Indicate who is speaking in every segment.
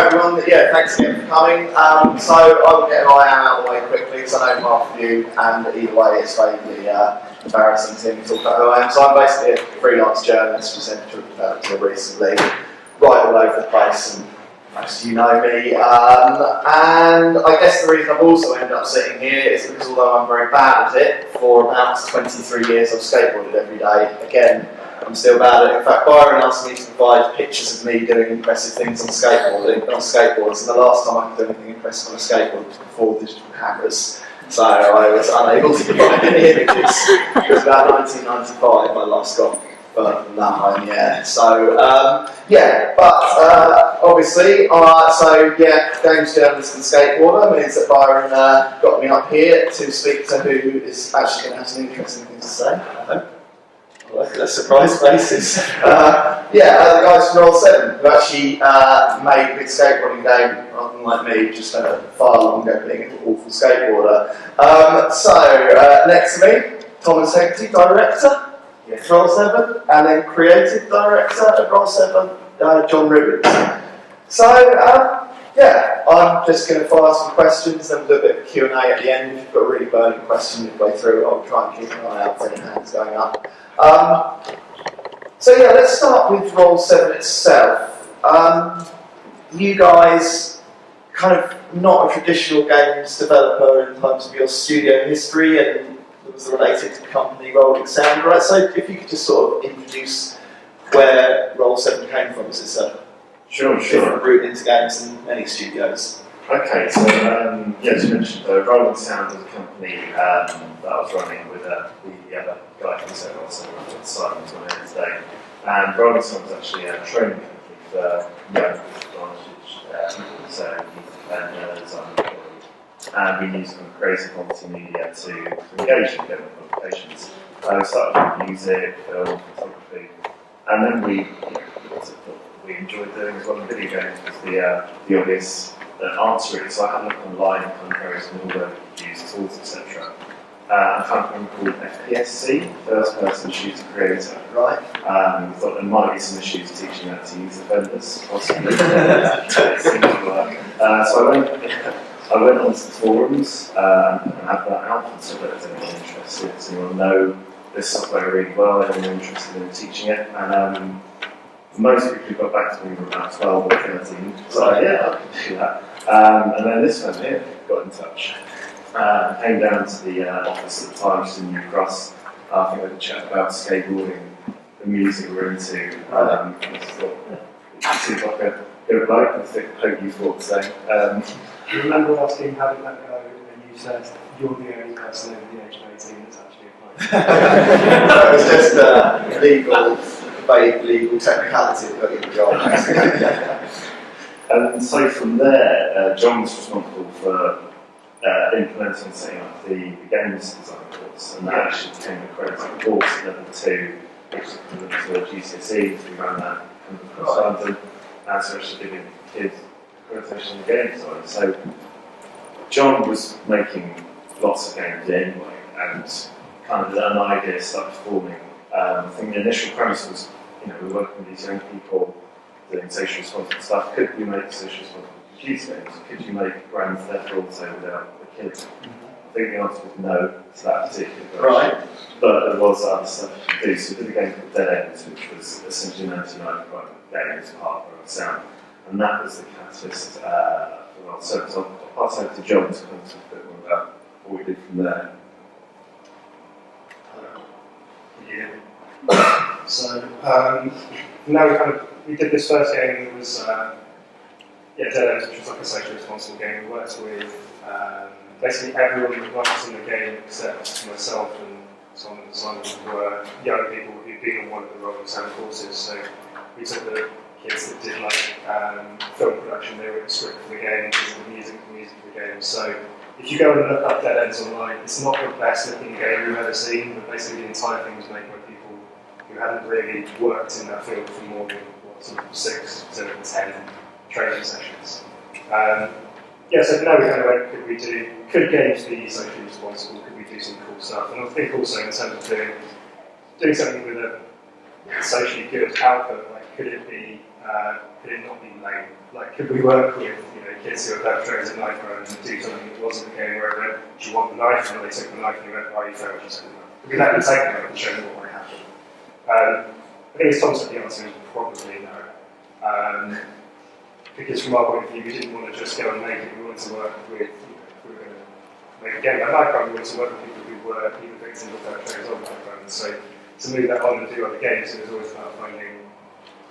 Speaker 1: everyone. Yeah, thanks again for coming. So I will get my out of the way quickly because I know half of you, and either way it's vaguely embarrassing to me to talk about who I am. So I'm basically a freelance journalist who's developed until recently, right all over the place, and most of you know me. And I guess the reason I've also ended up sitting here is because although I'm very bad at it, for about 23 years I've skateboarded every day. Again, I'm still bad at it. In fact, Byron asked me to provide pictures of me doing impressive things on skateboards, and the last time I could do anything impressive on a skateboard was before digital cameras. So I was unable to provide any images. It was about 1995 I last got further than that one, yeah. So, obviously, games journalist and skateboarder means that Byron got me up here to speak to who is actually going to have some interesting things to say, I hope. Look at the surprise faces. The guys from Roll 7 who actually made a good skateboarding game, rather than like me, just far longer being an awful skateboarder. Next to me, Thomas Hegarty, director at Roll 7, and then creative director at Roll 7, John Ribbins. I'm just going to fire some questions, then we'll do a bit of Q&A at the end. If you've got a really burning question midway through, I'll try and keep an eye out for any hands going up. Let's start with Roll 7 itself. You guys, kind of not a traditional games developer in terms of your studio history, and it was related to the company Rolling Sound, right? So if you could just sort of introduce where Roll 7 came from, as it's a different route into games in many studios.
Speaker 2: Okay, so as you mentioned, Rolling Sound was a company that I was running with the other guy who said I was at Simon was on it today. And Rolling Sound was actually a training company for young people, so youth learners, and we used kind of creative multimedia to engage in different publications. We started with music, film, photography, and then we enjoyed doing as well in video games was the obvious answer it. So I had a look online at kind of various Milder used tools, etc. I found one called FPSC, First Person Shooter Creator.
Speaker 1: Right.
Speaker 2: Thought there might be some issues teaching that to user vendors, possibly. It seemed to work. So I went onto the forums and had that out, and so that if anyone interested, does anyone know this software really well, anyone interested in teaching it, and most people who got back to me were about 12 or 13, so I can do that. And then this one here got in touch. Came down to the office at the time, just in New Cross. I think we had a chat about skateboarding, the music we're into. I just thought, it seems like a good bloke, I think, hope you thought the same.
Speaker 3: Do you remember asking how did that go, and you said you're the only person over the age of 18 that's actually applied?
Speaker 1: It was just vague legal technicality that got you the job.
Speaker 2: And so from there, John was responsible for implementing and setting up the games design course, and that actually became an accredited course at level 2, which is equivalent to a GCSE. We ran that across London, and so actually giving kids accreditation in game design. So John was making lots of games anyway, and kind of an idea started forming. I think the initial premise was, we're working with these young people doing socially responsible stuff. Could we make socially responsible computer games? Could you make Grand Theft Auto without the kids? I think the answer was no to that particular question. Right. But there was other stuff you could do. So we did a game called Dead Ends, which was essentially an anti-95 game as part of the sound. And that was the catalyst for our service. I'll pass over to John to talk a bit more about what we did from there.
Speaker 3: So now we did this first game. It was Dead Ends, which was like a socially responsible game. We worked with basically everyone that worked in the game except myself and some of the designers were young people who'd been on one of the Rolling Sound courses. So we took the kids that did film production. They wrote the script for the game, the music for the game. So if you go and look up Dead Ends online, it's not the best looking game you've ever seen, but basically the entire thing was made by people who hadn't really worked in that field for more than 6 to 10 training sessions. So now we kind of went, could games be socially responsible? Could we do some cool stuff? And I think also in terms of doing something with a socially good output, like could it be could it not be lame? Like, could we work with kids who are perpetrators of knife crime and do something that wasn't the game where it went, do you want the knife? And they took the knife and they went, oh, you failed, you said no. Could we let them take the knife and show them what might happen? I think as Tom said, the answer is probably no. Because from our point of view, we didn't want to just go and make it, we wanted to work with, if we were going to make a game like knife crime, we wanted to work with people who were either victims or perpetrators of knife crime. So to move that on and do other games, it was always about finding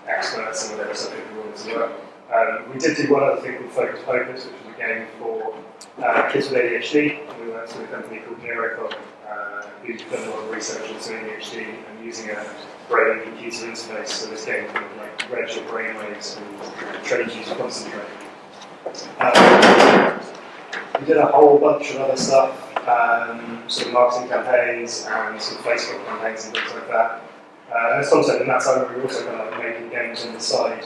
Speaker 3: experts and whatever subject we wanted to work. We did do one other thing called Focus Focus, which was a game for kids with ADHD. We worked with a company called Neurocog, who's done a lot of research into ADHD and using a brain and computer interface. So this game kind of like read your brainwaves and trained you to concentrate. We did a whole bunch of other stuff, sort of marketing campaigns and sort of Facebook campaigns and things like that. And as Tom said, in that time we were also kind of like making games on the side.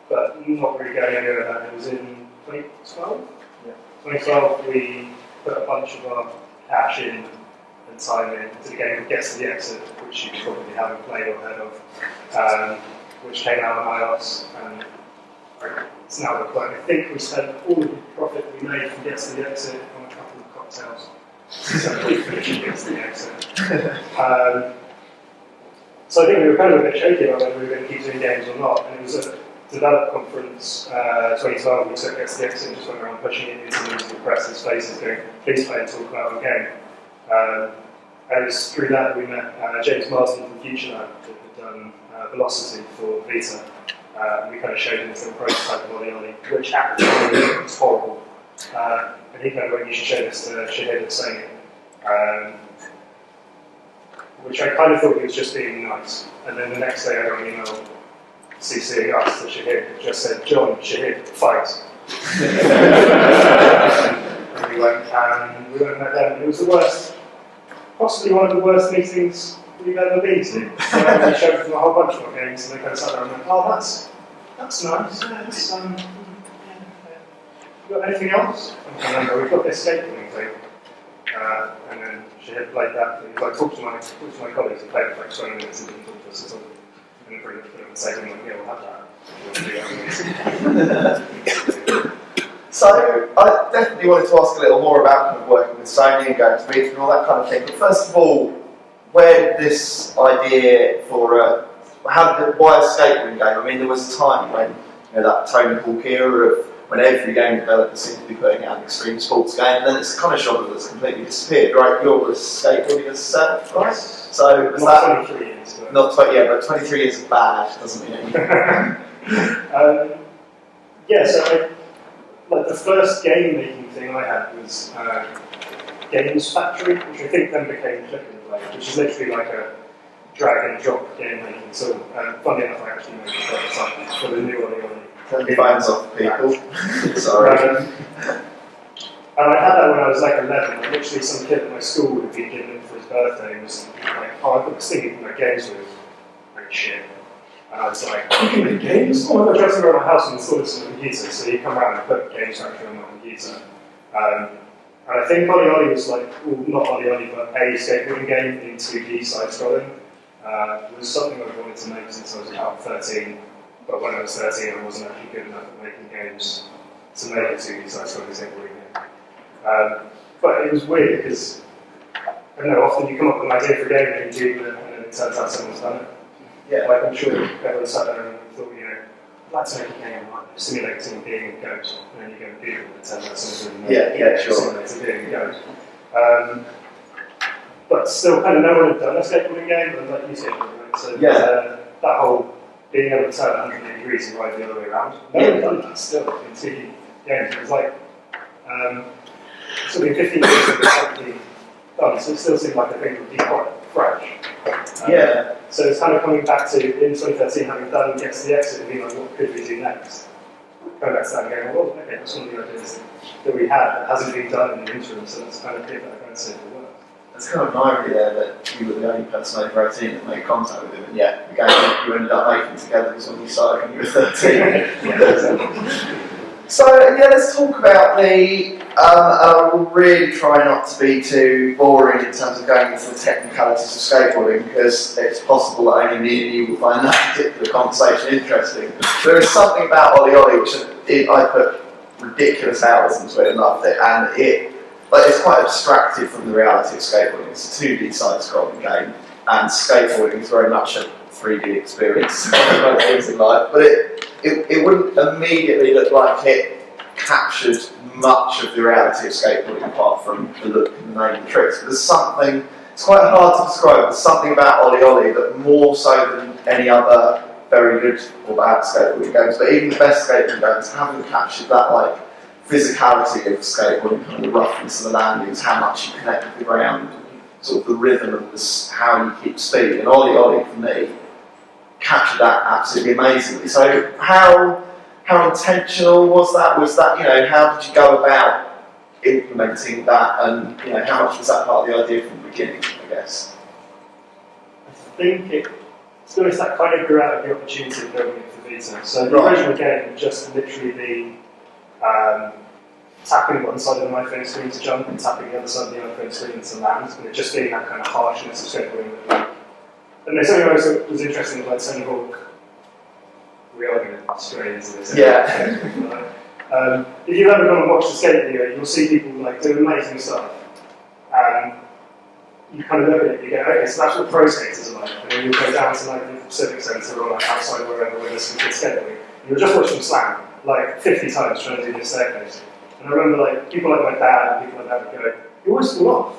Speaker 3: But not really going anywhere with that. It was in 2012? Yeah. 2012 we put a bunch of our cash in and time into the game called Gets to the Exit, which you probably haven't played or heard of, which came out on iOS, and it's now got quite. I think we spent all of the profit we made from Gets to the Exit on a couple of cocktails. So we finished Gets to the Exit. So I think we were kind of a bit shaky about whether we were going to keep doing games or not, and it was a Develop Conference 2012, we took Gets to the Exit and just went around pushing it into the press's faces, going, please play and talk about our game. And it was through that we met James Marsden from Future Lab, that had done Velocity for Vita. We kind of showed him this little prototype of Olli, which at the time was horrible. And he kind of went, you should show this to Shahid at Sony. Which I kind of thought he was just being nice. And then the next day I got an email CCing us to Shahid, it just said, John, Shahid, fight. And we went back then. It was the worst, possibly one of the worst meetings we've ever been to. We showed them a whole bunch of our games and they kind of sat there and went, oh, that's nice. That's, you got anything else? And I remember, we've got this skateboarding thing. And then Shahid played that. He was like, talk to my colleagues and played it for like 20 minutes and didn't talk to us at all. And then pretty much put it on the stage and went, yeah, we'll have that.
Speaker 1: So, I definitely wanted to ask a little more about kind of working with Sony and going to Vita and all that kind of thing. But first of all, where did this idea for why a skateboarding game? I mean, there was a time when that Tony Hawk era of when every game developer seemed to be putting out an extreme sports game, and then it's kind of genre that's completely disappeared, right? You're a skateboarding yourself, right? So was
Speaker 3: not 23 years. But
Speaker 1: not 20, yeah, but 23 years is bad, doesn't mean anything.
Speaker 3: Yeah, so the first game making thing I had was Games Factory, which I think then became Click and Play, which is literally like a drag and drop game making. So funny enough, I actually made the prototype for the new Olli.
Speaker 1: Turn your phones off, people. Sorry.
Speaker 3: And I had that when I was like 11. Like, literally, some kid at my school had been given it for his birthday and was like, oh, I've got this thing you can make games with. Like, shit. And I was like, you can make games? Oh, I'm driving around my house and install this on the computer. So he'd come around and put Games Factory on my computer. And I think Olli was like, well, not Olli, but a skateboarding game in 2D side-scrolling. Was something I wanted to make since I was about 13. But when I was 13, I wasn't actually good enough at making games to make a 2D side-scrolling skateboarding game. But it was weird because, I don't know, often you come up with an idea for a game and you do it, and then it turns out someone's done it.
Speaker 1: Yeah.
Speaker 3: Like, I'm sure everyone sat there and thought, I'd like to make a game like simulating being a goat, and then you go and Google it and it turns out someone's really simulating being a goat. But still, kind of no one had done a skateboarding game, but like you said, right? So that whole being able to turn 180 degrees and ride the other way around. No one had done that still in 2D games. It was like, something 15 years ago something done, so it still seemed like a thing would be quite fresh. So it's kind of coming back to, in 2013, having done Gets to the Exit and being like, what could we do next? Going back to that and going, well, okay, that's one of the ideas that we had that hasn't been done in the interim, so let's kind of give that a go and see if it works.
Speaker 1: There's kind of an irony there that you were the only person over 18 that made contact with him, and yet the game you ended up making together was when you started when you were 13. So yeah, let's talk about the. And I will really try not to be too boring in terms of going into the technicalities of skateboarding, because it's possible that only me and you will find that particular conversation interesting. There is something about Olli, which I put ridiculous hours into it and loved it, and it's quite abstracted from the reality of skateboarding. It's a 2D side-scrolling game, and skateboarding is very much a 3D experience, like most things in life, but it wouldn't immediately look like it captured much of the reality of skateboarding apart from the look and the name and the tricks. But there's something, it's quite hard to describe, there's something about Olli that more so than any other very good or bad skateboarding games, but even the best skateboarding games haven't captured that like physicality of skateboarding, kind of the roughness of the landings, how much you connect with the ground, sort of the rhythm of this, how you keep speed. And Olli for me captured that absolutely amazingly. So how intentional was that? Was that, how did you go about implementing that, and how much was that part of the idea from the beginning, I guess?
Speaker 3: I think to be honest, that kind of grew out of the opportunity of building it for Vita. So the original game would just literally be tapping one side of the iPhone screen to jump and tapping the other side of the iPhone screen to land, and it just being that kind of harshness of skateboarding. And there's something else that was interesting about Tony Hawk. We are going to stray into this.
Speaker 1: Yeah.
Speaker 3: If you've ever gone and watched the skate video, you'll see people do amazing stuff. And you kind of look at it and you go, okay, so that's what pro skaters are like. And then you'll go down to the Civic Centre or outside wherever where there's some kids skateboarding. And you'll just watch them slam 50 times trying to do this staircase. And I remember people like my dad and people like that would go, you always fall off.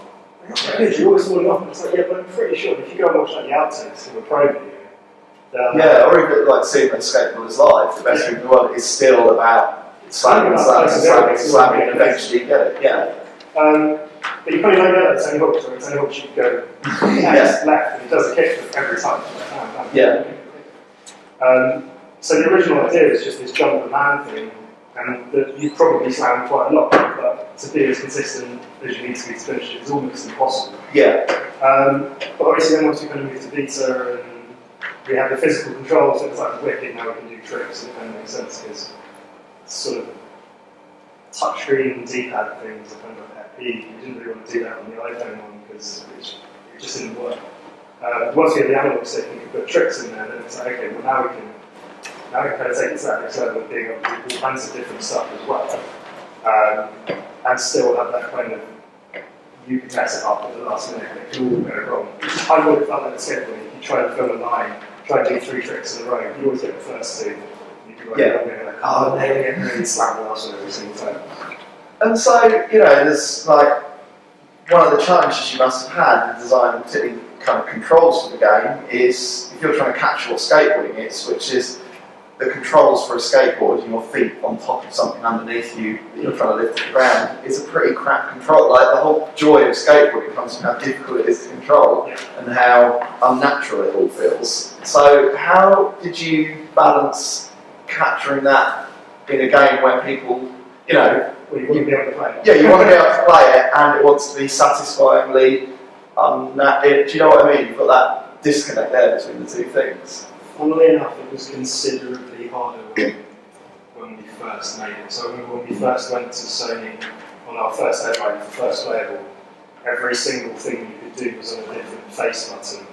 Speaker 3: You're always falling off. And it's like, yeah, but I'm pretty sure if you go and watch the outtakes of a pro video,
Speaker 1: or even seeing when skateboarders live, the best thing in the world is still about slamming, and eventually you get it. Yeah.
Speaker 3: But you probably don't know that Tony Hawk, so Tony Hawk should go left, and he does a kickflip every time.
Speaker 1: Yeah.
Speaker 3: So the original idea is just this jump the man thing, and that you probably slam quite a lot, but to be as consistent as you need to be to finish it is almost impossible.
Speaker 1: Yeah.
Speaker 3: But obviously then once we kind of moved to Vita and we have the physical controls, it's like wicked, now we can do tricks, and it kind of makes sense because sort of touchscreen D-pad things are kind of a pet peeve. We didn't really want to do that on the iPhone one because it just didn't work. Once we had the analog stick and we could put tricks in there, then it's like, okay, well now we can kind of take it to that next level of being able to do all kinds of different stuff as well. And still have that kind of, you can mess it up at the last minute and it can all go wrong. I would have felt like a skateboarding. If you try to film a line, try to do 3 tricks in a row, you always get the first 2. You can oh, nailing it, and then slam the last one every single time.
Speaker 1: And so, there's one of the challenges you must have had in designing particularly kind of controls for the game is if you're trying to capture what skateboarding is, which is the controls for a skateboard, your feet on top of something underneath you that you're trying to lift to the ground, is a pretty crap control. The whole joy of skateboarding comes from how difficult it is to control and how unnatural it all feels. So how did you balance capturing that in a game where people,
Speaker 3: well, you want to be able to play it.
Speaker 1: Yeah, you want to be able to play it and it wants to be satisfyingly do you know what I mean? You've got that disconnect there between the two things.
Speaker 3: Funnily enough, it was considerably harder when we first made it. So I remember when we first went to Sony on our first deadline for first playable, every single thing you could do was on a different face button.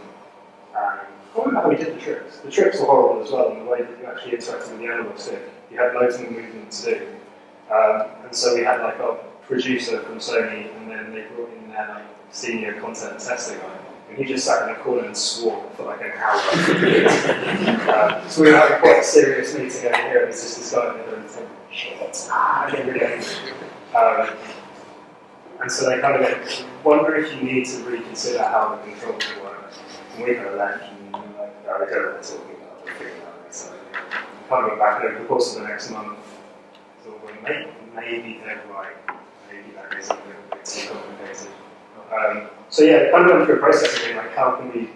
Speaker 3: I remember how we did the tricks. The tricks were horrible as well in the way that you actually interacted with the analog stick. You had loads of movement to do. And so we had our producer from Sony, and then they brought in their senior content tester guy. And he just sat in a corner and swore for an hour. So we were having quite a serious meeting over here, and it's just this guy in there and saying, shit, I get really angry. And so they kind of went, wonder if you need to reconsider how the controls work. And we kind of laughed and we were like, no, we don't know what we're talking about, we're figuring out this. So we kind of went back over the course of the next month, so maybe they're right, maybe that is a little bit too complicated. So yeah, kind of went through a process of being how can we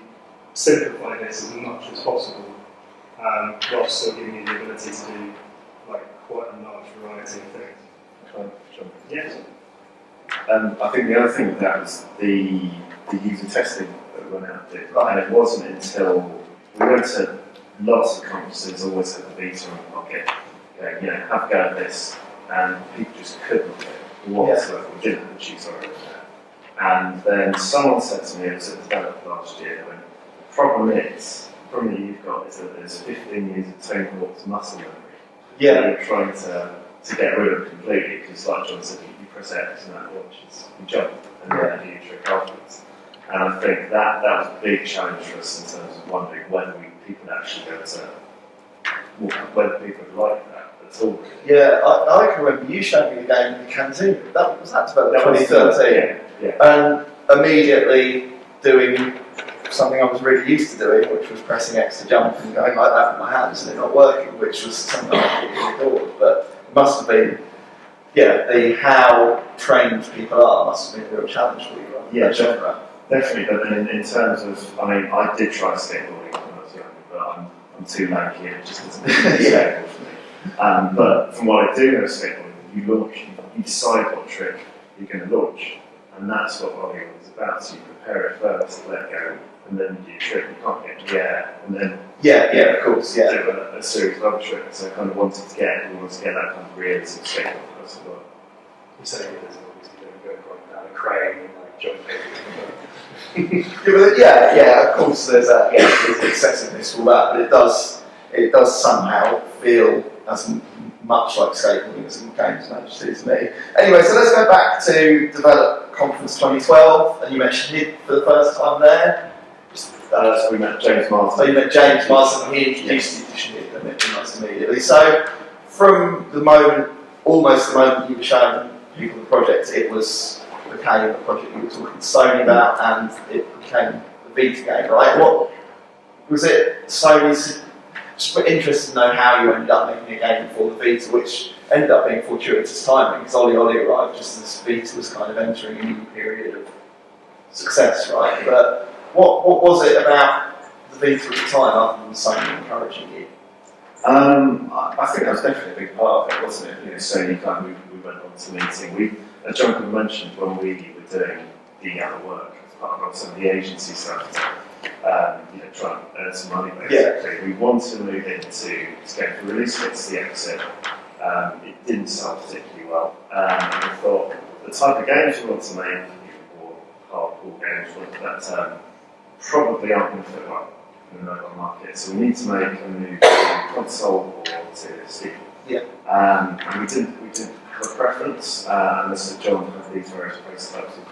Speaker 3: simplify this as much as possible, while still giving you the ability to do quite a large variety of things. Yes.
Speaker 2: I think the other thing with that was the user testing that we went out and did. And it wasn't until we went to lots of conferences, always at the Vita and pocket, have a go at this. and people just couldn't get it whatsoever. We didn't have the cheese over there. And then someone said to me, it was at the developed last year, they went, the problem that you've got is that there's 15 years of Tony Hawk's muscle memory.
Speaker 1: Yeah.
Speaker 2: That you're trying to get rid of completely, because like John said, you press X and that launches, you jump, and then you do your trick afterwards. And I think that was a big challenge for us in terms of wondering whether people actually go to, whether people would like that at all.
Speaker 1: Yeah, I can remember you showed me the game in the canteen. Was that developed in 2013?
Speaker 2: Yeah.
Speaker 1: And immediately doing something I was really used to doing, which was pressing X to jump and going like that with my hands and it not working, which was something I really adored. But it must have been, the how trained people are must have been a real challenge for you, right?
Speaker 2: Yeah, definitely. But then in terms of, I did try skateboarding when I was younger, but I'm too lanky and it just doesn't skateboard for me. But from what I do know of skateboarding, you launch, you decide what trick you're going to launch. And that's what Olli was about. So you prepare it first, let go, and then you do your trick. You can't get in the air, and then
Speaker 1: of course,
Speaker 2: do a series of other tricks. So I kind of wanted to get that kind of realism skateboard as well.
Speaker 3: You say there's obviously going down a crane and like jumping.
Speaker 1: Of course, there's excessiveness to all that, but it does somehow feel as much like skateboarding as games managed to me. Anyway, so let's go back to Develop Conference 2012, and you mentioned Hid for the first time there.
Speaker 2: So we met James Marsden.
Speaker 1: So you met James Marsden, and he introduced you to Hid, and it was immediately. So from almost the moment you were showing people the project, it became a project you were talking to Sony about, and it became a Vita game, right? What was it? Sony's. Just interested to know how you ended up making a game for the Vita, which ended up being fortuitous timing, because Olli arrived just as Vita was kind of entering a new period of success, right? But what was it about the Vita at the time, other than Sony encouraging you?
Speaker 2: I think that was definitely a big part of it, wasn't it? Sony kind of, we went on to meeting. As John mentioned, when we were doing the other work as part of some of the agency stuff, try and earn some money basically. We wanted to move into this game. We released it to the exit. It didn't sell particularly well. And we thought the type of games we want to make, more hardcore games, that probably aren't going to fit well in the mobile market. So we need to make a move to console or to Steam. And we didn't have a preference. And so John had these various prototypes of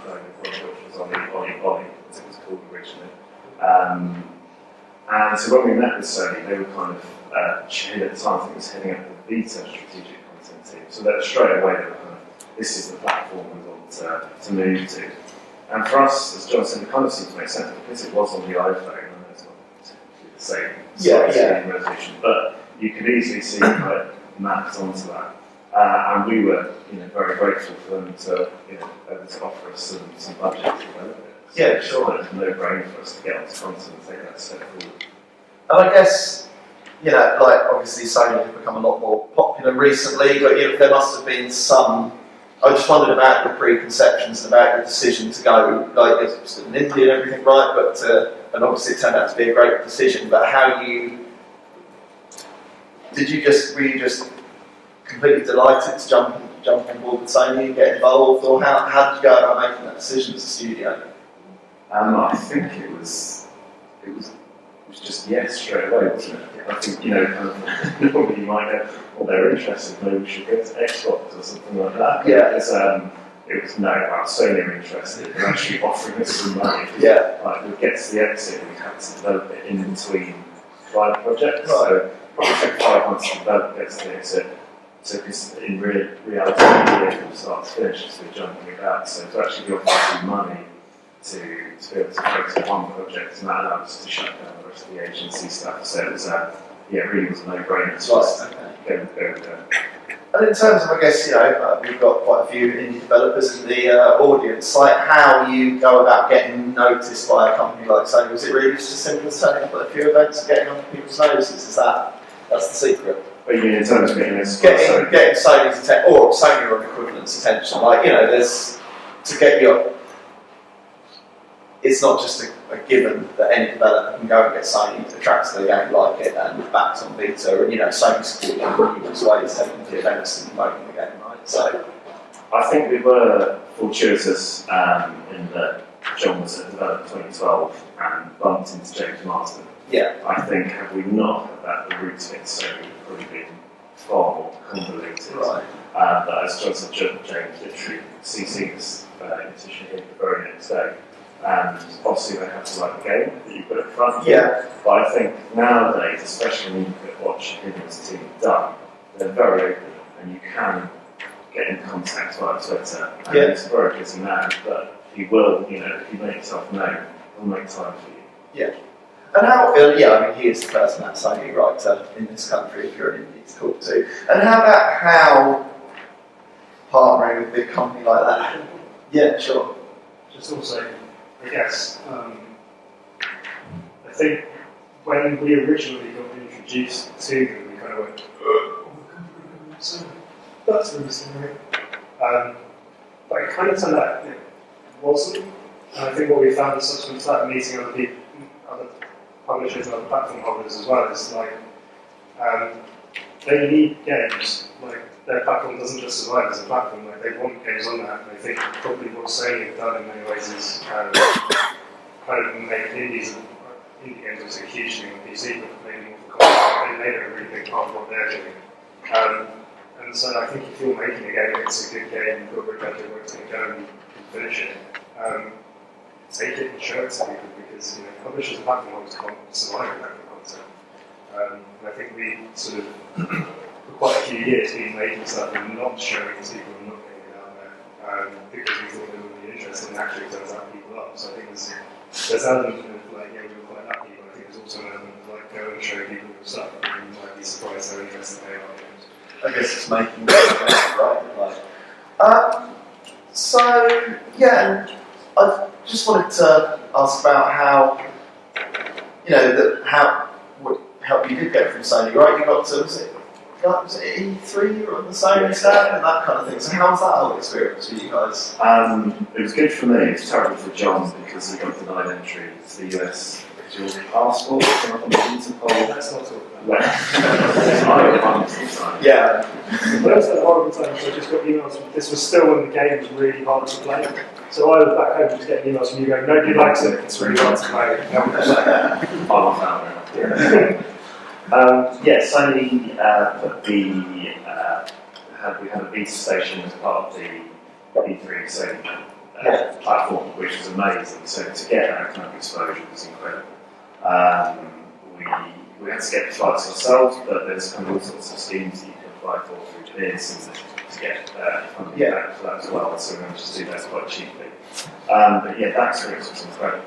Speaker 2: which was Olli, as it was called originally. And so when we met with Sony, they were kind of, at the time, I think it was heading up the Vita strategic content team. So that straight away they were kind of, this is the platform we want to move to. And for us, as John said, it kind of seemed to make sense because it was on the iPhone, and it's not the same size resolution, but you could easily see how it mapped onto that. And we were, very grateful for them to, able to offer us some budget to develop it.
Speaker 1: Yeah, sure.
Speaker 2: It's a no-brainer for us to get onto content and take that step forward.
Speaker 1: And I guess, obviously Sony has become a lot more popular recently, but there must have been some. I just wondered about your preconceptions and about your decision to go, you're still in India and everything, right? But and obviously it turned out to be a great decision. But were you just completely delighted to jump on board with Sony and get involved, or how did you go about making that decision as a studio?
Speaker 2: I think it was just yes straight away, wasn't it? I think, normally you might go, well, they're interested, maybe we should go to Xbox or something like that.
Speaker 1: Yeah.
Speaker 2: It was no, Sony are interested, they're actually offering us some money.
Speaker 1: Yeah.
Speaker 2: We'd get to the exit, we had to develop it in between client projects.
Speaker 1: Right.
Speaker 2: So probably took 5 months to develop it to the exit. Took us in reality a year from start to finish as we're jumping about. So to actually be offered some money to be able to focus on one project, and that allowed us to shut down the rest of the agency stuff. So it was, it really was a no-brainer to just go with them.
Speaker 1: And in terms of, I guess, we've got quite a few indie developers in the audience, how you go about getting noticed by a company like Sony. Was it really just as simple as turning up at a few events and getting on people's notices? That's the secret?
Speaker 2: But you mean in terms of getting
Speaker 1: Sony's attention, or Sony or an equivalent's attention, there's to get your. It's not just a given that any developer can go and get Sony to attract to the game, like it, and backed on Vita, and Sony supporting in numerous ways, taking to events and promoting the game, right? So
Speaker 2: I think we were fortuitous in that John was at Develop 2012 and bumped into James Marsden.
Speaker 1: yeah,
Speaker 2: I think had we not had that, the route to Sony would probably been far more convoluted.
Speaker 1: right.
Speaker 2: But as John said, James literally CC'd this petition here the very next day. And obviously they have to write the game that you put in front of you.
Speaker 1: Yeah,
Speaker 2: But I think nowadays, especially when you look at what Ribbins team have done, they're very open and you can get in contact via Twitter. And
Speaker 1: Yeah.
Speaker 2: he's a very busy man, but he will, you know, if you make yourself known, he'll make time for you.
Speaker 1: yeah. And how, yeah, I mean, he is the person that's Sony writer in this country if you're an indie to talk to. And how about how partnering with a big company like that? Yeah, sure.
Speaker 3: Just also, I guess, I think when we originally got introduced to them, we kind of went, oh, so that's really scary. But it kind of turned out it wasn't. And I think what we found is subsequent to that, meeting other people, other publishers and other platform holders as well, is like, they need games. Like, their platform doesn't just survive as a platform, like, they want games on that, and I think probably what Sony have done in many ways is kind of make indie games obviously a huge thing on PC, but maybe more for console. They made it a really big part of what they're doing. And so I think if you're making a game, it's a good game, you've got a good budget, where it's going to go and finish it. Take it and show it to people, because you know, publishers and platform holders can't survive without the content. And I think we sort of, for quite a few years, been making stuff and not showing it to people and not getting it out there, because we thought they would be interested, and actually it turns out people are. So I think there's an element of like, yeah, we were quite lucky, but I think there's also an element of like, go and show people your stuff, and you might be surprised how interested they are.
Speaker 1: I guess it's making it right. Like, so yeah, and I just wanted to ask about how, you know, what help you did go from Sony, right? You got to, was it E3 on the Sony stand and that kind of thing. So how was that whole experience for you guys?
Speaker 2: It was good for me, it was terrible for John because he got denied entry to the US. Your passport came up on the Interpol.
Speaker 3: Let's not talk about
Speaker 2: Well, I got one sometimes.
Speaker 1: Yeah.
Speaker 3: But I was at a horrible time, so I just got emails from, this was still when the game was really hard to play. So I was back home just getting emails from you going, nobody likes it, it's really hard to play.
Speaker 2: I'm off out now. Sony put we had a beta station as part of the E3 Sony platform, which was amazing. So to get that kind of exposure was incredible. We had to get the flights ourselves, but there's kind of all sorts of schemes that you can apply for through bids and to get funding back for that as well. So we managed to do that quite cheaply. But yeah, that experience was incredible.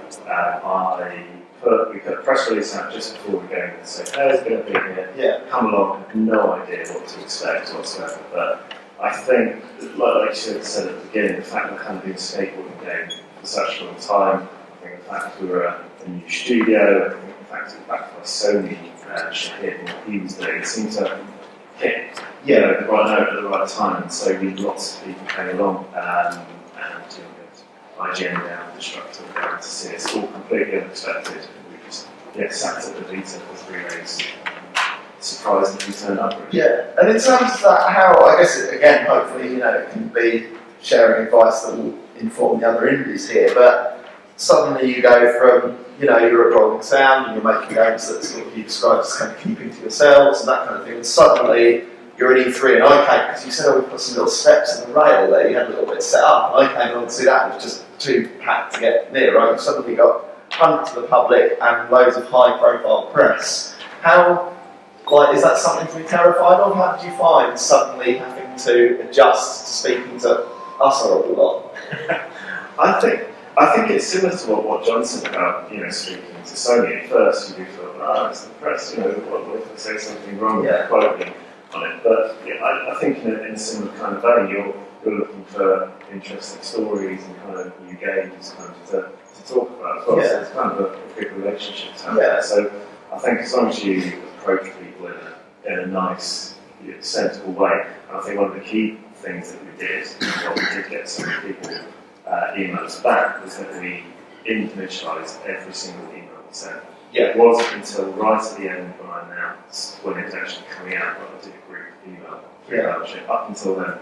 Speaker 2: We put a press release out just before we go and said, there's going to be here, come along. I had no idea what to expect whatsoever. But I think, like you said at the beginning, the fact that we're kind of doing a skateboarding game for such a long time, I think the fact that we were a new studio, I think the fact that we're backed by Sony, Shahid and what he was doing, it seemed to hit the right note at the right time. And so we lots of people came along and IGN down, Destructor down to see it. It's all completely unexpected. We just sat at the beta for 3 days, surprised that we turned up. Really.
Speaker 1: Yeah, and in terms of that, how, I guess, again, hopefully, you know, it can be sharing advice that will inform the other indies here, but suddenly you go from, you know, you're at Rolling Sound and you're making games that sort of you describe as kind of keeping to yourselves and that kind of thing, and suddenly you're at E3 and I came, because you said, oh, we've got some little steps in the rail there, you had a little bit set up, and I came along to see that, it was just too packed to get near, right? You've suddenly got hundreds of the public and loads of high profile press. How, like, is that something to be terrified of? How did you find suddenly having to adjust to speaking to us a lot?
Speaker 2: I think it's similar to what John said about, you know, speaking to Sony. At first you do feel, it's the press, you know, what if they say something wrong, quote me on it. But yeah, I think in a similar kind of vein, you're looking for interesting stories and kind of new games kind of to talk about as well. So it's kind of a good relationship to have.
Speaker 1: Yeah.
Speaker 2: So I think as long as you approach people in a nice, sensible way, and I think one of the key things that we did, what we did get some people emails back, was that we individualised every single email we sent.
Speaker 1: Yeah.
Speaker 2: It wasn't until right at the end when I announced when it was actually coming out that I did a group email through Mailchimp. Up until then,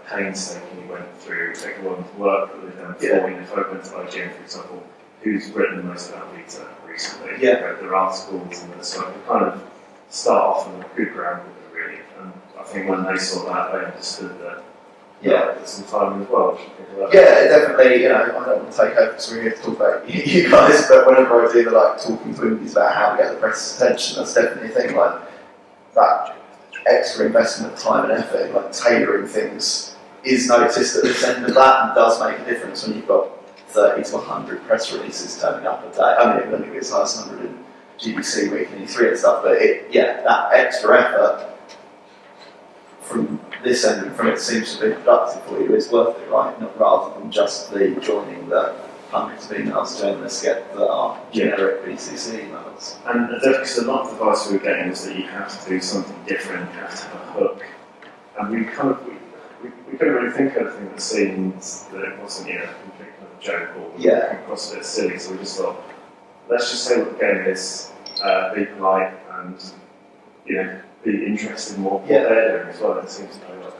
Speaker 2: painstakingly went through everyone's work that they've done before. If I went to IGN, for example, who's written the most about Vita recently? Read their articles and so we kind of start off on a good ground with it, really. And I think when they saw that, they understood that. There's some time as well.
Speaker 1: Definitely. I don't want to take over, so we have to talk about you guys. But whenever I do the talking to indies about how to get the press's attention, that's definitely a thing. That extra investment of time and effort, tailoring things, is noticed at this end of that, and does make a difference when you've got 30 to 100 press releases turning up a day. I mean, it only gets as high as 100 in GBC Week and E3 and stuff. But that extra effort from this end and from it seems to be productive for you is worth it, right? Not rather than just the joining the hundreds of emails journalists get that are generic BCC emails.
Speaker 2: And because a lot of the advice we were getting was that you have to do something different, you have to have a hook. And we couldn't really think of anything that seemed that it wasn't a complete kind of joke or came across a bit silly, so we just thought, let's just say what the game is, be polite and be interested in what they're doing as well. It seems to be like.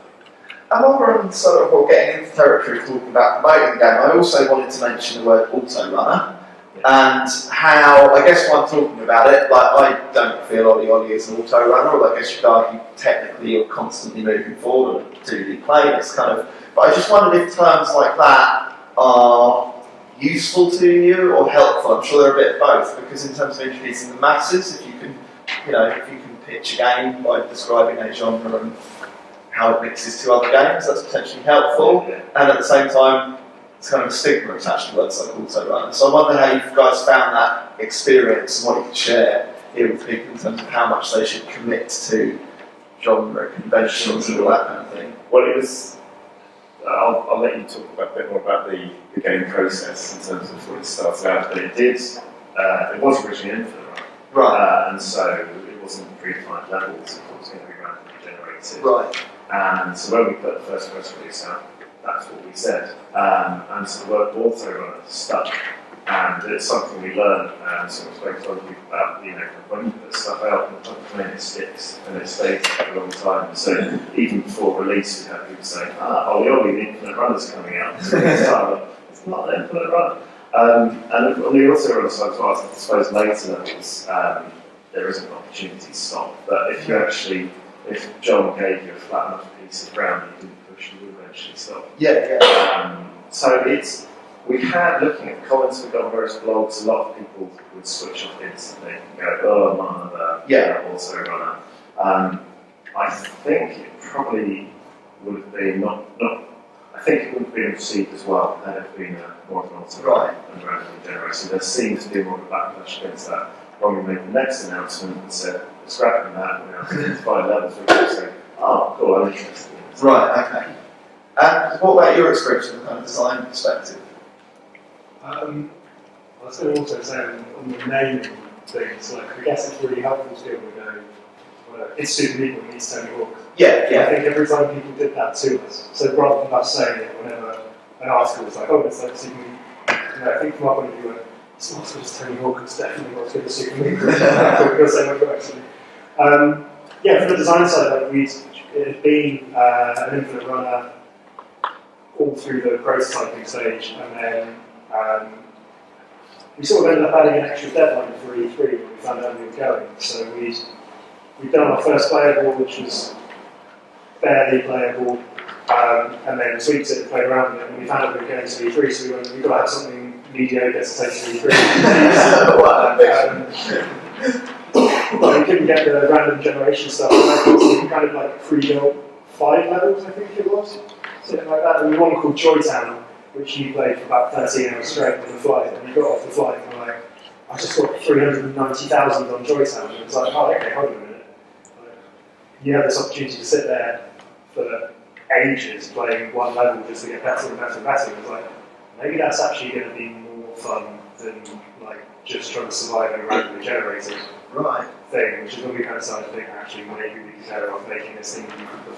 Speaker 1: And while we're on sort of getting into territory of talking about promoting the game, I also wanted to mention the word auto-runner and how, I guess when I'm talking about it, I don't feel Olli is an auto-runner, although I guess you could argue technically you're constantly moving forward on a 2D plane, it's but I just wondered if terms like that are useful to you or helpful. I'm sure they're a bit of both, because in terms of introducing the masses, if you can pitch a game by describing a genre and how it mixes to other games, that's potentially helpful. And at the same time, it's kind of a stigma attached to words like auto-runner. So I wonder how you guys found that experience and what you could share here with people in terms of how much they should commit to genre conventions and all that kind of thing.
Speaker 2: Well, it was. I'll let you talk a bit more about the game process in terms of what it started out, but it did. It was originally infinite, right? And so it wasn't predefined levels. It was going to be randomly generated.
Speaker 1: Right.
Speaker 2: And so when we put the first press release out, that's what we said. And so the word auto-runner stuck. And it's something we learned, and so we spoke to other people about, when you put stuff out in the public domain, it sticks, and it stays for a long time. So even before release, we had people saying, Olli, the Infinite Runner's coming out. It's not an Infinite Runner. And on the auto-runner side as well, I suppose later levels, there isn't an opportunity to stop. But if John gave you a flat enough piece of ground you didn't push, you would eventually stop. So we had, looking at the comments we got on various blogs, a lot of people would switch off instantly and go, I'm not another auto-runner. I think it probably would have been I think it would have been received as well had it been more of an auto-runner and randomly generated. There seemed to be more of a backlash against that. When we made the next announcement and said, we're scrapping that, we're now going to 5 levels, we were saying, cool, I'm interested in this.
Speaker 1: Right, okay. And what about your experience from the kind of design perspective?
Speaker 3: I was going to also say on the naming things, I guess it's really helpful to be able to go, it's Super Meat when it's Tony Hawk.
Speaker 1: I
Speaker 3: think every time people did that to us, so rather than us saying it whenever an article was like, it's like Super Meat, I think from our point of view, it's not as good as Tony Hawk, it's definitely not as good as Super Meat. Because so much actually. From the design side, it had been an Infinite Runner all through the prototyping stage, and then we sort of ended up adding an extra deadline for E3 when we found out we were going. So we'd done our first playable, which was barely playable, and then tweaked it and played around with it, and we found out we were going to E3, so we've got to have something mediocre to take to E3. But we couldn't get the random generation stuff, so we kind of pre-built 5 levels, I think it was, something like that, and one called Joytown, which you played for about 13 hours straight on the flight, and you got off the flight and were like, I just got 390,000 on Joytown, and it was like, okay, hold on a minute. You have this opportunity to sit there for ages playing one level just to get better and better and better. It was like, maybe that's actually going to be more fun than just trying to survive in a randomly generated thing, which is when we kind of started to think, actually, maybe we'd be better off making this thing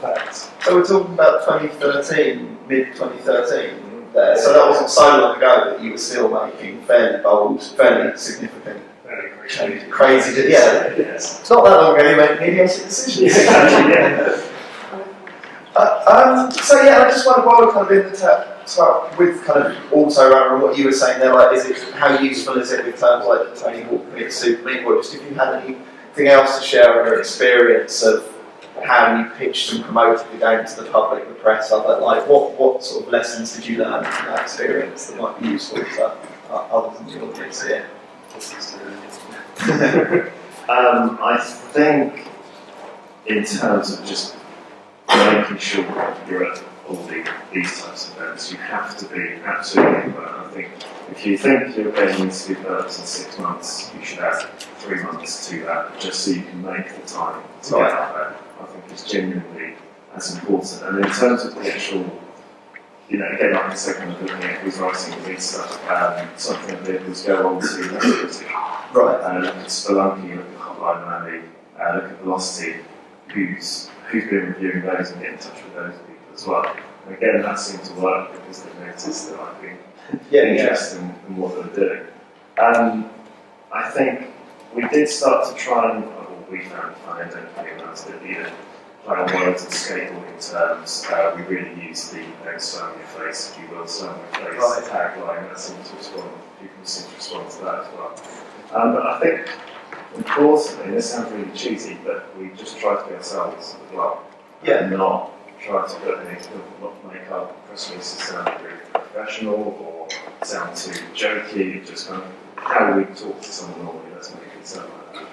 Speaker 3: perfect.
Speaker 1: So we're talking about 2013, mid-2013 there, so that wasn't so long ago that you were still making fairly bold, fairly significant, crazy,
Speaker 3: yes.
Speaker 1: It's not that long ago you made mediocre decisions. So yeah, I just wonder while we're kind of in the with kind of auto runner and what you were saying there, like, is it how useful is it with terms like the Tony Hawk Meet Super Meat, or just if you had anything else to share on your experience of how you pitched and promoted the game to the public, the press, other like what sort of lessons did you learn from that experience that might be useful to others in the audience here?
Speaker 2: I think in terms of just making sure that you're at all these types of events, you have to be absolutely aware. I think if you think your game needs to be developed in 6 months, you should add 3 months to that, just so you can make the time to get out there. I think it's genuinely as important. And in terms of the actual, again, like I said, kind of looking at who's writing the stuff, something that did was go on to Hegarty, look at Spelunky, look at Hotline Miami, look at Velocity, who's been reviewing those and get in touch with those people as well. And again, that seemed to work because they noticed that I've been interested in what they're doing. I think we did start to try and, we found fun, I don't think that's it either, play on words and skateboarding terms. We really used the slam your face, if you will, slam your face tagline. That seemed to respond, people seem to respond to that as well. But I think, importantly, this sounds really cheesy, but we just try to be ourselves as well. And not try to put anything, not make our press releases sound very professional or sound too jokey, just kind of how we talk to someone normally, let's make it sound like that.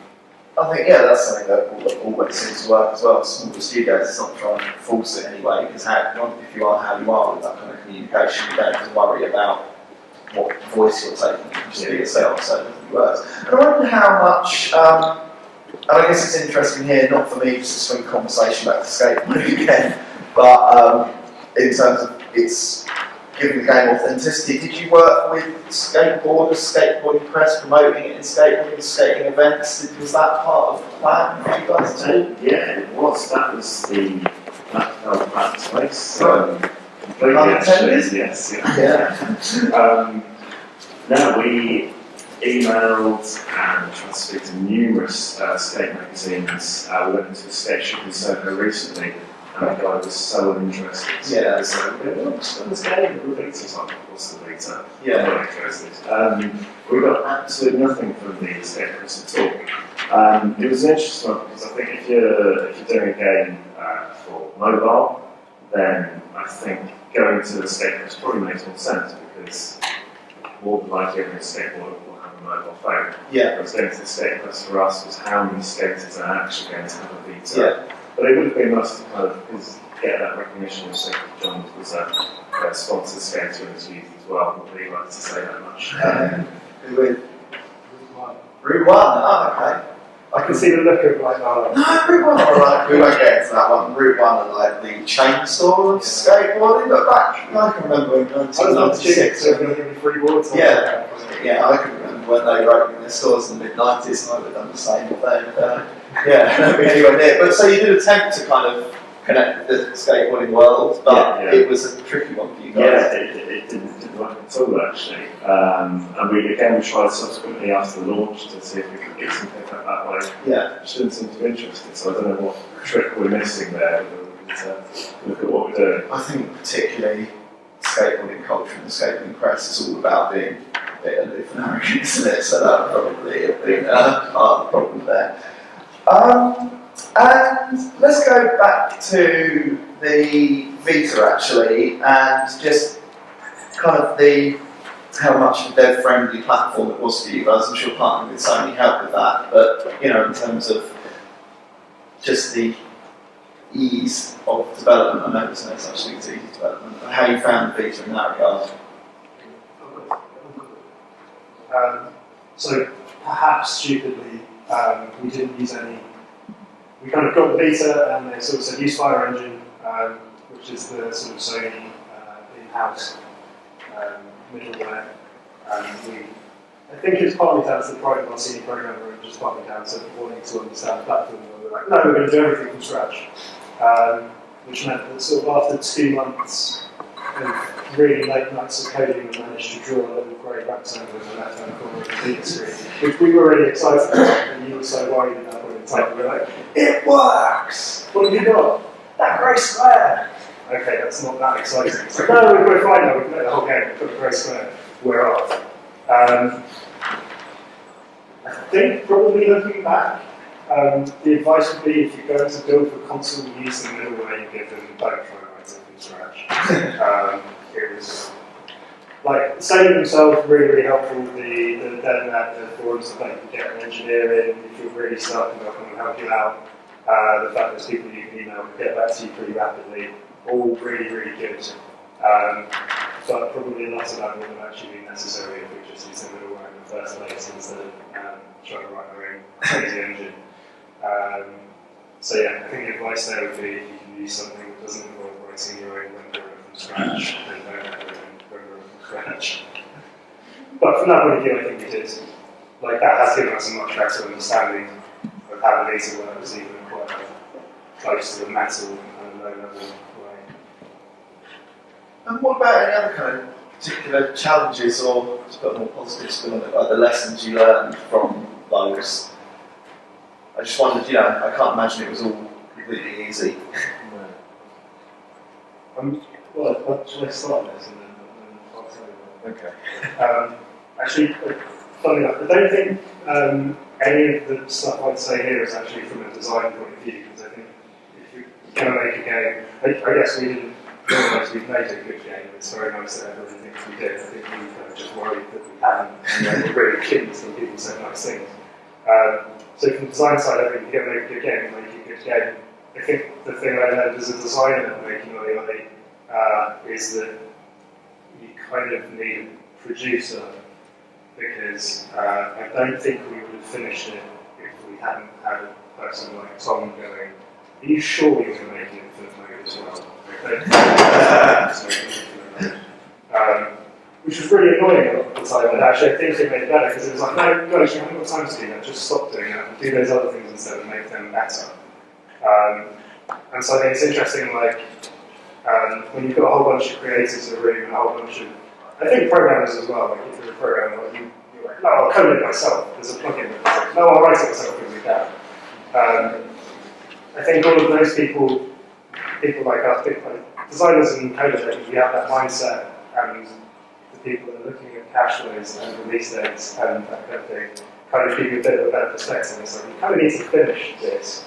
Speaker 1: I think, that's something that always seems to work as well. Smaller studios, it's not trying to force it anyway, because if you are how you are with that kind of communication, you don't have to worry about what voice you're taking. You just be yourself, so it works. And I wonder how much, and I guess it's interesting here, not for me just to swing conversation back to skateboarding again, but in terms of its giving the game authenticity, did you work with skateboarders, skateboarding press, promoting it in skateboarding, skating events? Was that part of the plan for you guys too?
Speaker 2: Yeah, it was. That was that fell back to place.
Speaker 1: Completely actually,
Speaker 2: yes. No, we emailed and tried to speak to numerous skate magazines. We went into a skate shop in Soho recently, and the guy was so interested. So this game, the Ribbins, what's the beta? I'm interested. We got absolutely nothing from the skate press at all. It was an interesting one because I think if you're doing a game for mobile, then I think going to the skate press probably makes more sense because more than likely every skateboarder will have a mobile phone. Whereas going to the skate press for us was how many skaters are actually going to have a beta. But it would have been nice to kind of get that recognition of say John was a sponsored skater in his youth as well. I wouldn't really like to say that much.
Speaker 1: Route 1, okay.
Speaker 3: I can see the look of like,
Speaker 1: no, Route 1, alright, we won't get into that one. Route 1 and like the chain store of skateboarding, but back, I can remember in 1996.
Speaker 3: So going to give me free boards.
Speaker 1: I can remember when they wrote in their stores in the mid-90s and I would have done the same thing. Anywhere near. But so you did attempt to kind of connect with the skateboarding world, but it was a tricky one for you guys.
Speaker 2: It didn't work at all actually. And we tried subsequently after the launch to see if we could get some pickup that way. Which didn't seem to be interested, so I don't know what trick we're missing there. Look at what we're doing.
Speaker 1: I think particularly skateboarding culture and the skateboarding press is all about being a bit aloof and arrogant, isn't it? So that would probably have been part of the problem there. And let's go back to the Vita actually, and just kind of how much of a dev-friendly platform it was for you guys. I'm sure partnering with Sony helped with that, but in terms of just the ease of development, I know there's no such thing as easy development, but how you found Vita in that regard?
Speaker 3: So perhaps stupidly, we didn't use any. We kind of got the beta and they sort of said use Fire Engine, which is the sort of Sony in-house middleware. I think it's partly down to the pride of our senior programmer and just partly down to wanting to understand the platform. And we were like, no, we're going to do everything from scratch. Which meant that sort of after 2 months of really late nights of coding, we managed to draw a little grey rectangle in the left-hand corner of the computer screen, which we were really excited about, and you were so worried at that point in time. We were like, it works! What have you got? That grey square! okay, that's not that exciting. It's like, no, we're fine now, we can play the whole game, we've got a great square, we're off. I think probably looking back, the advice would be if you're going to build for console use in the middleware, you give them don't try and write it from scratch. It was like selling themselves really helpful. The dev net, the forums that you can get an engineer in if you're really stuck and they'll come and help you out. The fact there's people you can email and get back to you pretty rapidly, all really good. But probably a lot of that wouldn't have actually been necessary if we just used the middleware in the first place instead of trying to write our own crazy engine. So yeah, I think the advice there would be if you can use something that doesn't involve writing your own renderer from scratch, then don't have your own renderer from scratch. But from that point of view, I think we did. Like that has given us a much better understanding of how the data works, even in quite close to the metal and low level way.
Speaker 1: And what about any other kind of particular challenges or, to put a more positive spin on it, like the lessons you learned from those? I just wondered, I can't imagine it was all completely easy.
Speaker 3: Well, should I start this and then I'll tell you?
Speaker 1: Okay.
Speaker 3: Actually, funny enough, I don't think any of the stuff I'd say here is actually from a design point of view, because I think if you're going to make a game, I guess we didn't realise we've made a good game. It's very nice that everyone thinks we did. I think we kind of just worried that we hadn't, and we're really keen until people said nice things. So from the design side, I think if you're going to make a good game, make a good game. I think the thing I learned as a designer making Olli is that you kind of need a producer, because I don't think we would have finished it if we hadn't had a person like Tom going, are you sure you're going to make it for the mode as well? Which was really annoying a lot of the time, and actually I think it made it better, because it was like, no guys, you haven't got time to do that, just stop doing that and do those other things instead and make them better. And so I think it's interesting, like, when you've got a whole bunch of creators in a room and a whole bunch of, I think programmers as well, like if you're a programmer, like you're like, no, I'll code it myself, there's a plugin that's like, no, I'll write it myself because we can. I think all of those people like us, like designers and coders, we have that mindset, and the people that are looking at cache flows and release dates and that kind of thing kind of give you a bit of a better perspective. It's like, you kind of need to finish this.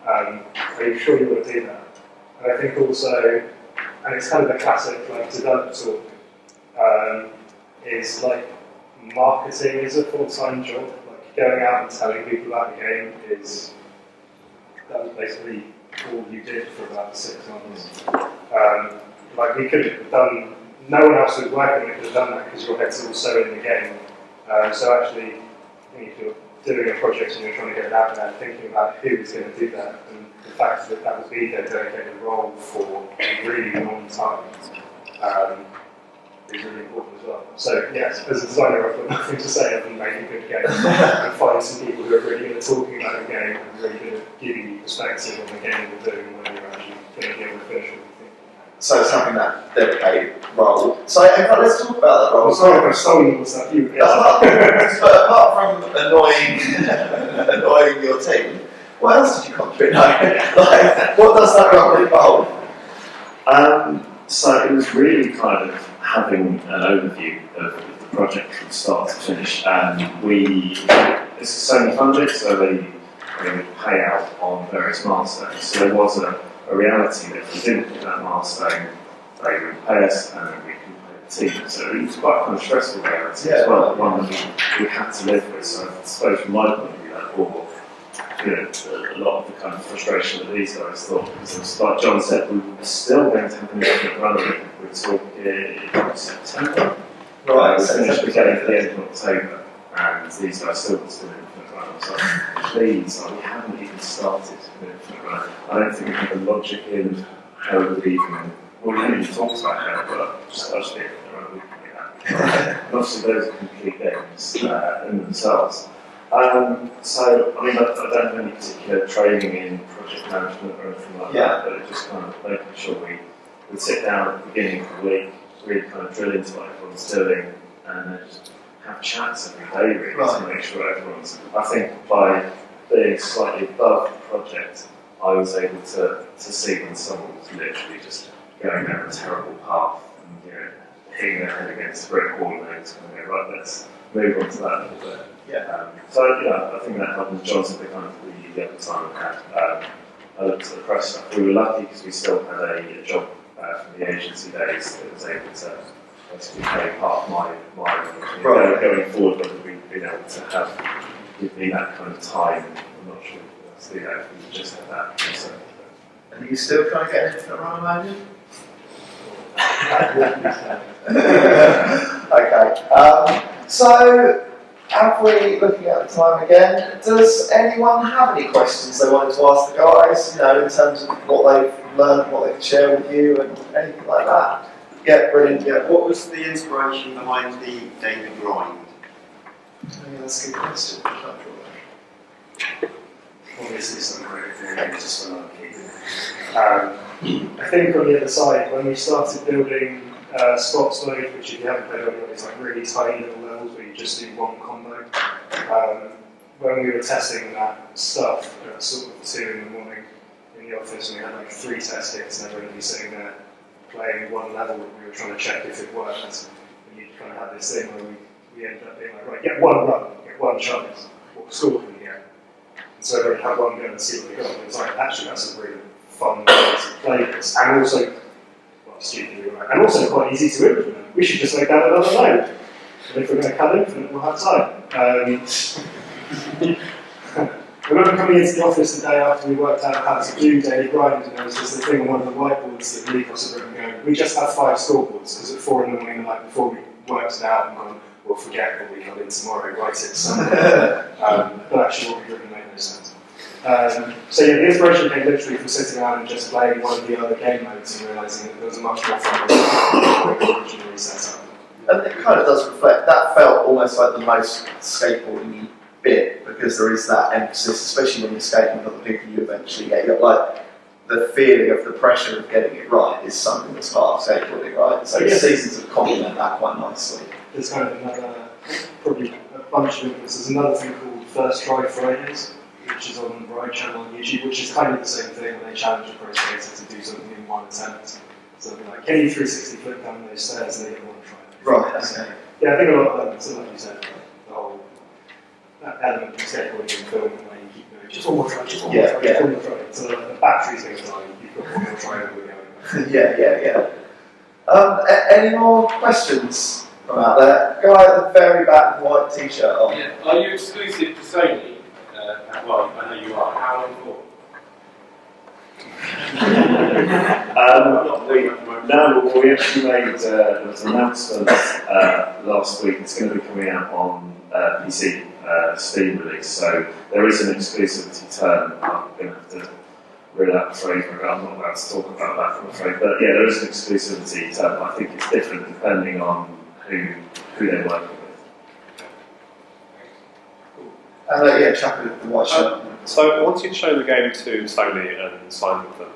Speaker 3: Are you sure you want to do that? And I think also, and it's kind of the classic like developer talk, is like marketing is a full-time job. Like going out and telling people about the game that was basically all you did for about 6 months. Like we could have done, no one else was working, we could have done that because your head's also in the game. So actually, I think if you're doing a project and you're trying to get it out there, thinking about who is going to do that, and the fact that that would be their dedicated role for a really long time is really important as well. So yes, as a designer, I've got nothing to say other than make a good game and find some people who are really good at talking about the game and really good at giving you perspective on the game you're doing when you're actually going to be able to finish it.
Speaker 1: So it's having that dedicated role. So let's talk about that role.
Speaker 3: I'm sorry if I've stolen all stuff you
Speaker 1: But apart from annoying your team, what else did you contribute? Like, what does that role involve?
Speaker 2: So it was really kind of having an overview of the project from start to finish, and it's a Sony funded, so they pay out on various milestones. So there was a reality that if we didn't hit that milestone, they would pay us and then we could pay the team. So it was quite kind of stressful reality as well, one that we had to live with. So I suppose from my point of view, that brought a lot of the kind of frustration that these guys thought, because it was, like John said, we were still going to have an infinite run. We're talking September.
Speaker 1: Right,
Speaker 2: we finished the game at the end of October, and these guys still infinite run. I was like, please, we haven't even started an infinite run. I don't think we have the logic in how we would even, well, we haven't even talked about how, but just the infinite run, we can do that. And obviously those are complete games in themselves. So, I mean, I don't have any particular training in project management or anything like that, but it just kind of making sure we would sit down at the beginning of the week, really kind of drill into what everyone's doing, and then just have chats every day, really, to make sure everyone's. I think by being slightly above the project, I was able to see when someone was literally just going down a terrible path and hitting their head against a brick wall, and they're just going to go, right, let's move on to that a little bit. So I think that happened. John's the kind of the other time I had. I looked at the press stuff. We were lucky because we still had a job from the agency days that was able to basically play part of my going forward, whether we've been able to give me that kind of time. I'm not sure if we'll do that if we just had that. So,
Speaker 1: And you still trying to get an infinite run, imagine? Okay. So, have we, looking at the time again, does anyone have any questions they wanted to ask the guys, in terms of what they've learned, what they can share with you, and anything like that? Yeah, brilliant. Yeah.
Speaker 4: What was the inspiration behind the daily grind?
Speaker 1: That's a good question.
Speaker 3: Obviously, some great theory, just for I think on the other side, when we started building spots mode, which if you haven't played on, it's like really tiny little levels where you just do one combo. When we were testing that stuff at sort of 2 in the morning in the office, and we had like 3 test kits, and everybody sitting there playing one level, we were trying to check if it worked. And you kind of had this thing where we ended up being like, right, get one run, get one chance, what score can you get? And so everyone had one go and see what they got. And it was like, actually, that's a really fun way to play this, and also, stupidly right, and also quite easy to implement. We should just make that another node, and if we're going to cut infinite, we'll have time. I remember coming into the office the day after we worked out how to do daily grind, and there was just a thing on one of the whiteboards that really crossed the room going, we just have 5 scoreboards, because at 4 in the morning the night before we worked it out and gone, we'll forget what we come in tomorrow, write it somewhere. But actually what we really made no sense. So yeah, the inspiration came literally from sitting around and just playing one of the other game modes and realising that there was a much more fun way than we originally set up.
Speaker 1: And it kind of does reflect, that felt almost like the most skateboarding bit, because there is that emphasis, especially when you're skating with other people, you eventually get, like, the feeling of the pressure of getting it right is something that's part of skateboarding, right? So the seasons have complement that quite nicely.
Speaker 3: There's kind of another, probably a bunch of influences. There's another thing called First Try Fridays, which is on the Ride channel on YouTube, which is kind of the same thing, where they challenge a pro skater to do something in one attempt. So they'll be like, can you 360 flip down those stairs? And they don't want to try it.
Speaker 1: Right, okay.
Speaker 3: Yeah, I think a lot of that, so like you said, the whole that element of skateboarding and filming where you keep going, just one more try, just one more try, just one more try. So the battery's going to die, you've got one more try and we're going.
Speaker 1: Yeah. Any more questions from out there? Guy at the very back, white t-shirt on.
Speaker 5: Yeah. Are you exclusive to Sony? Well, I know you are. How long for?
Speaker 2: We actually made there was an announcement last week. It's going to be coming out on PC Steam release, so there is an exclusivity term. I'm going to have to reel out the phrase, but I'm not allowed to talk about that, I'm afraid. But yeah, there is an exclusivity term. I think it's different depending on who they're working with.
Speaker 1: And chap with the white shirt.
Speaker 6: So once you'd shown the game to Sony and signed with them,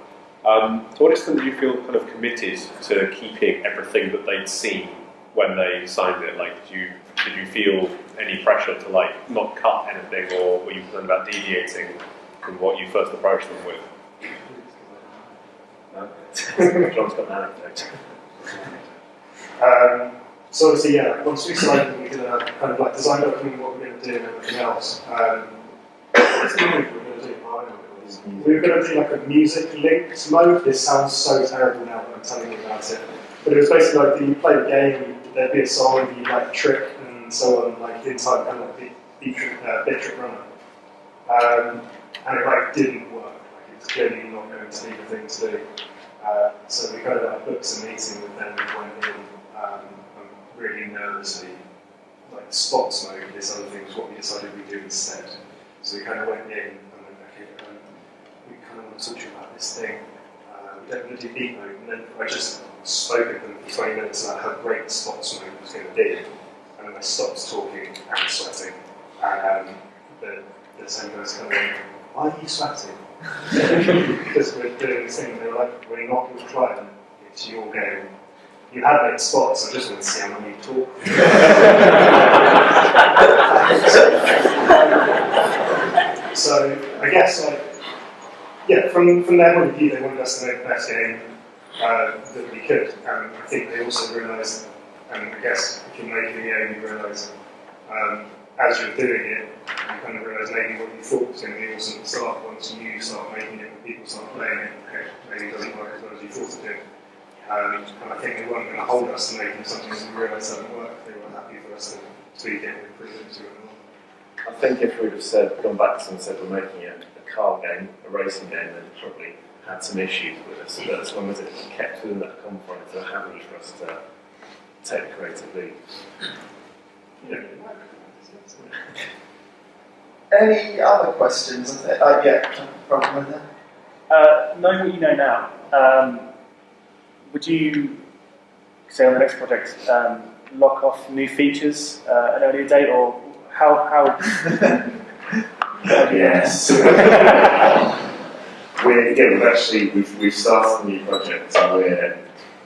Speaker 6: to what extent did you feel kind of committed to keeping everything that they'd seen when they signed it? Like, did you feel any pressure to like not cut anything, or were you concerned about deviating from what you first approached them with? No? John's got an anecdote.
Speaker 3: So obviously, once we signed, we did a kind of like design document, what we're going to do and everything else. What's the move we're going to do? We were going to do like a music linked mode. This sounds so terrible now that I'm telling you about it. But it was basically like you play the game, there'd be a song, and you like trick and so on, like inside kind of like bit trick runner. And it like didn't work. Like it's clearly not going to be the thing to do. So we kind of like booked some meeting with them and went in. Really nervously, like spots mode is other things what we decided we'd do instead. So we kind of went in and went, okay, we kind of want to talk to you about this thing. We don't want to do beat mode. And then I just spoke at them for 20 minutes about how great spots mode was going to be. And then I stopped talking and sweating. And the same guys kind of went, why are you sweating? Because we're doing this thing. They were like, we're not your client, it's your game. You had made spots, I just want to see how long you talk. So I guess from their point of view, they wanted us to make the best game. that we could. And I think they also realised, and I guess if you're making the game, you realise as you're doing it, you kind of realise maybe what you thought was going to be awesome at the start. Once you start making it and people start playing it, maybe it doesn't work as well as you thought it did. And I think they weren't going to hold us to making something that we realised doesn't work. They were happy for us to tweak it and improve it to it more.
Speaker 2: I think if we'd have gone back to them and said we're making a car game, a racing game, they'd probably had some issues with us. But as long as it kept within that confines, they're happy for us to take the creative lead.
Speaker 1: Any other questions? Yeah, problem with that?
Speaker 7: Knowing what you know now, would you, say on the next project, lock off new features at an earlier date, or how
Speaker 2: Yes. We've started a new project, and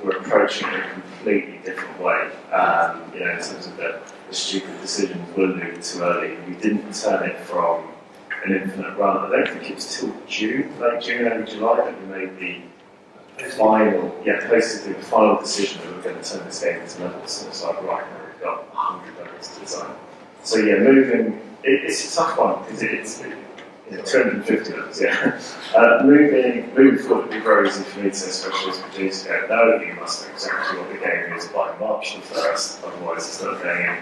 Speaker 2: we're approaching it in a completely different way. In terms of the stupid decisions we're moving too early. We didn't turn it from an infinite run. I don't think it was till late June, early July, that we made the basically the final decision that we're going to turn this game into levels. And it's like, right now we've got 100 levels to design. So yeah, it's a tough one because it's 250 levels, yeah. Moving forward would be very easy for me to say, especially as a producer, no, you must know exactly what the game is by March the 1st, otherwise it's not going in.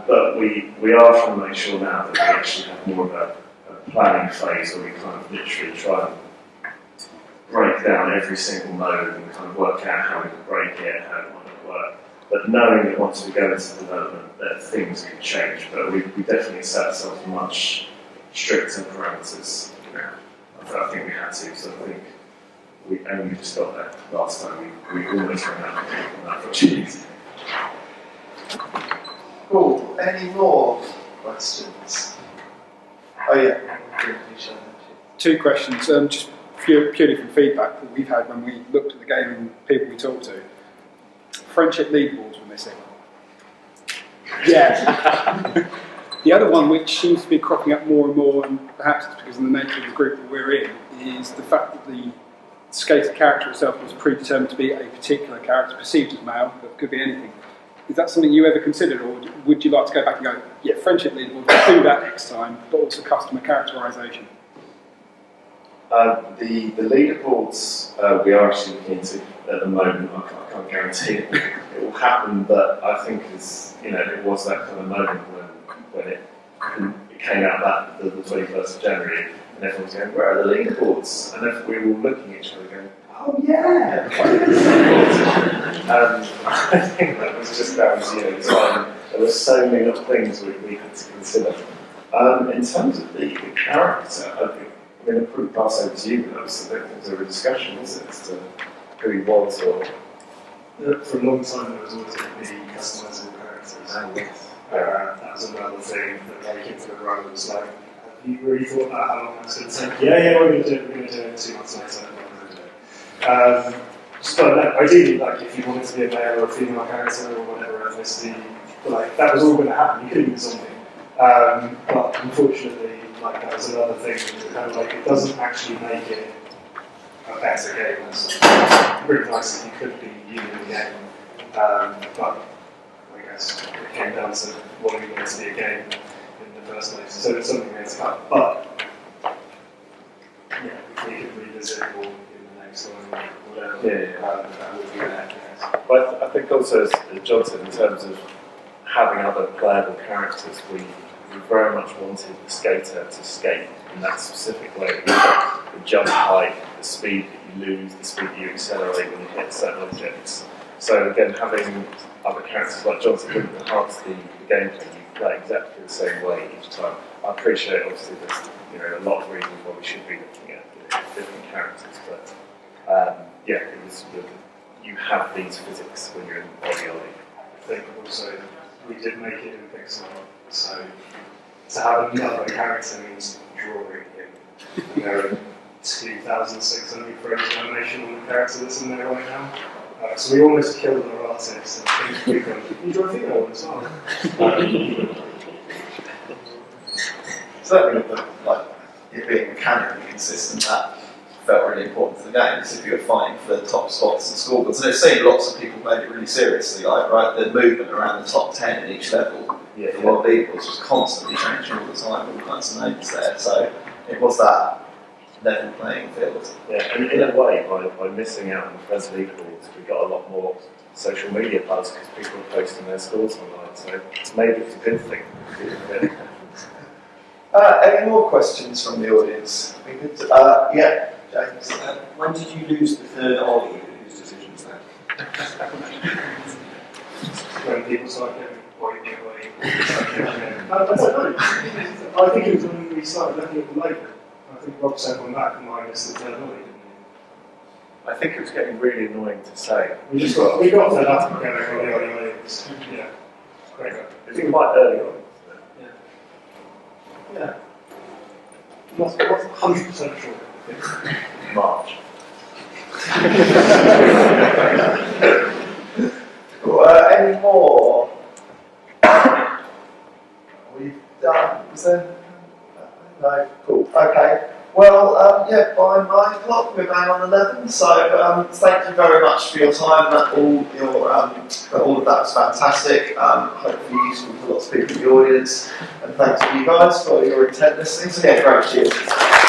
Speaker 2: But we are trying to make sure now that we actually have more of a planning phase where we kind of literally try and break down every single mode and kind of work out how we can break it, how it might work. But knowing that once we go into development, that things can change. But we definitely set ourselves much stricter parameters now. I think we had to, so I think we just got there last time. We almost ran out of people on that opportunity.
Speaker 1: Cool. Any more questions? Oh yeah.
Speaker 8: Two questions. Just purely from feedback that we've had when we looked at the game and people we talked to. Friendship leaderboards were missing. Yeah. The other one, which seems to be cropping up more and more, and perhaps it's because of the nature of the group that we're in, is the fact that the skater character itself was predetermined to be a particular character, perceived as male, but could be anything. Is that something you ever considered, or would you like to go back and go, yeah, friendship leaderboard, do that next time, but also customer characterisation?
Speaker 2: The leaderboards we are actually looking into at the moment. I can't guarantee it will happen, but I think it was that kind of moment when it came out that the 21st of January, and everyone was going, where are the leaderboards? And we were all looking at each other going, oh yeah! I think that was just down to time. There were so many other things we had to consider. In terms of the character, I'm going to pass over to you, but I don't think there was a discussion, was it, as to who he was or...
Speaker 3: For a long time, there was always going to be customisable characters. That was another thing that they kept going around. It was like, have you really thought about how long that's going to take? Yeah, we're going to do it 2 months later. But ideally, if you wanted to be a male or a female character or whatever ethnicity, that was all going to happen. You couldn't do something. But unfortunately, that was another thing that it doesn't actually make it a better game. It's pretty nice that you could be you in the game. But I guess it came down to what we wanted to be a game in the first place. So it's something we had to cut. But yeah, we could revisit it all in the next one or whatever. That would be there.
Speaker 2: But I think also, as John said, in terms of having other playable characters, we very much wanted the skater to skate in that specific way. The jump height, the speed that you lose, the speed that you accelerate when you hit certain objects. So again, having other characters like John said wouldn't enhance the gameplay. You play exactly the same way each time. I appreciate obviously there's a lot of reasons why we should be looking at different characters, but it was you have these physics when you're in Olli.
Speaker 3: I think also we did make it in Pixel, so to have another character means drawing in 2,600 frames of animation on the character that's in there right now. So we almost killed our artists and things we can. You draw a female one as well.
Speaker 1: Certainly, with it being mechanically consistent, that felt really important to the game, is if you were fighting for the top spots and scoreboards. And it seemed lots of people made it really seriously, like, right, the movement around the top 10 in each level
Speaker 2: Yeah,
Speaker 1: for World Eagles was constantly changing all the time, all kinds of names there. So it was that level playing field.
Speaker 2: yeah. And in a way, by missing out on the Friends League awards, we got a lot more social media buzz because people were posting their scores online. So maybe it's a good thing.
Speaker 1: Any more questions from the audience? We could, yeah, James.
Speaker 4: When did you lose the third Olli? Whose decision was that?
Speaker 3: When people started getting pointing away. I don't know. I think it was when we started looking at the label. I think Rob said on that minus the third Ollie, didn't
Speaker 2: I think it was getting really annoying to say.
Speaker 3: he? We got fed up again on the Ollie. Yeah. Great.
Speaker 2: It was quite early on.
Speaker 3: Yeah. Not 100% sure.
Speaker 2: March.
Speaker 1: Any more? We've done. Is there? No. Cool. Okay. Well, yeah. By 9 o'clock, we're bang on 11. So, thank you very much for your time. All of that was fantastic. Hopefully useful for lots of people in the audience. And thanks to you guys for your intent listening. So, yeah, great. Cheers.